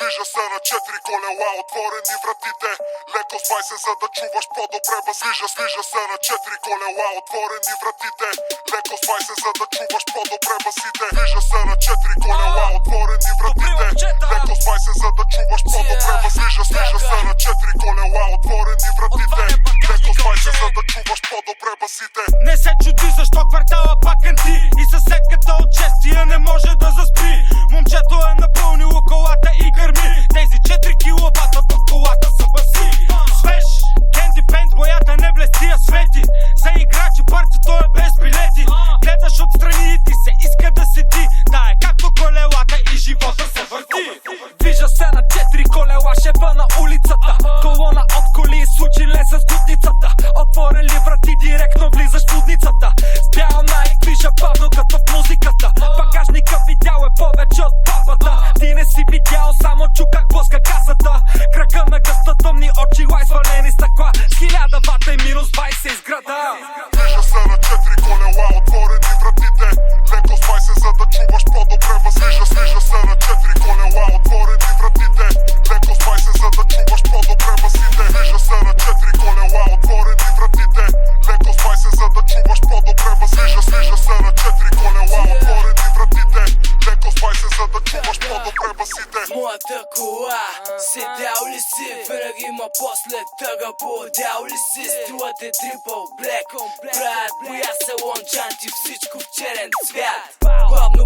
Движа се на 4 колела, отворени вратите. Леко свай се, за да чуваш по-добре бас. Движа се на 4 колела, отворени вратите. Леко свай се, за да чуваш по-добре басите. Движа се на 4 колела, отворени вратите. Леко свай се, за да чуваш по-добре бас. Движа се на 4 колела, отворени вратите. Леко свай се, за да чуваш по-добре басите. Не се чуди защо квартала паканти и съседката от честия не може да заспи. Момчето е напълнило колата и гърми. Тези 4 киловата в колата са баси. Свеж, кенди пент, боята не блести, а свети. За играчи парчето е без билети. Гледаш отстрани и ти се иска да седи. Да е както колелата и живота се върти. Движа се на 4 колела, шефа на улицата. Колона от коли и сучилен с дутницата. Отворили врати, директно влизаш в лудницата. С бял найк, движа бавно като в музиката. Багажника видял е повече от папата. Ти не си видял, само чу как блъска касата. Крака на гъста, тъмни очи, лай свалени стъкла. 1000 вата и минус 20 из града. Движа се на 4 колела, отворени вратите. Леко свай се, за да чуваш по-добре бас. Движа се на 4 колела, отворени вратите. Леко свай се, за да чуваш по-добре басите. Движа се на 4 колела, отворени вратите. Леко свай се, за да чуваш по-добре бас. Движа се на 4 колела, отворени вратите. Леко свай се, за да чуваш по-добре басите. Моята кола, седял ли си? Винаги има после тъга, подял ли си? Стилът е трипъл блек, брат, боя се лончанти, всичко в черен цвят. Бавно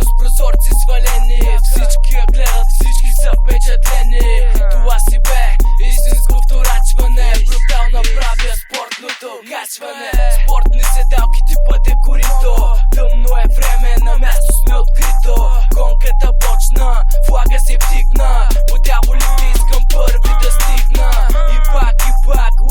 с прозорци свалени, всички я гледат, всички са впечатлени. Това си бе истинско вторачване, брутално правя спортното качване. Спортни седалки типа декорито, тъмно е време, на място сме открито. Гонката почна, флага се вдигна, по дяволите искам първи да стигна. И пак,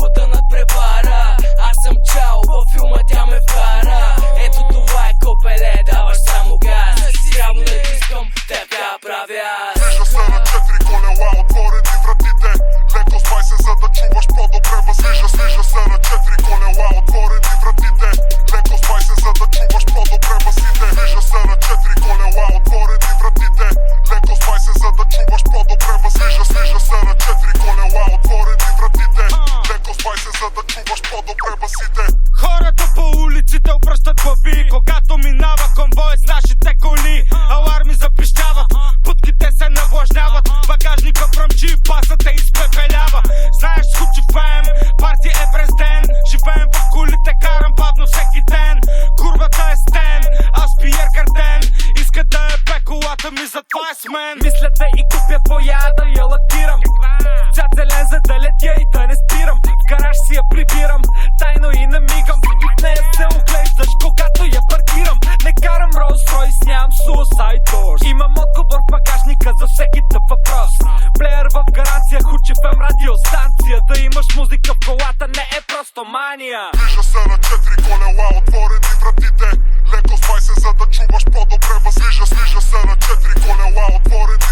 лута надпревара. Аз съм чао, във филма тя ме вкара. Ето това е копеле, даваш само газ. Срявно не искам, така правя. Движа се на 4 колела, отворени вратите. Леко свай се, за да чуваш по-добре бас. Движа се на 4 колела, отворени вратите. Леко свай се, за да чуваш по-добре басите. Движа се на 4 колела, отворени вратите. Леко свай се, за да чуваш по-добре бас. Движа се на 4 колела, отворени вратите. Леко свай се, за да чуваш по-добре басите. Хората по улиците обръщат глави, когато минава конвой с нашите коли. Аларми запищават, путките се навлажняват, багажника бръмчи, пасата изпепелява. Знаеш, случи фем, парти е през ден. Живеем в колите, карам бавно всеки ден. Курвата е стен, аз пиер карден. Иска да е пе колата ми, затова е с мен. Мисля да и купя твоя, да я лакирам. Цвят зелен, за да летя и да не спирам. В гараж си я прибирам, тайно и намигам. И в нея се оглеждаш, когато я паркирам. Не карам Rolls Royce, нямам Suicide Doors. Имам отговор в багажника за всеки тъп въпрос. Плеер в гаранция, Хуч FM радиостанция. Да имаш музика в колата не е просто мания. Движа се на 4 колела, отворени вратите. Леко свай се, за да чуваш по-добре бас. Движа се на 4 колела, отворени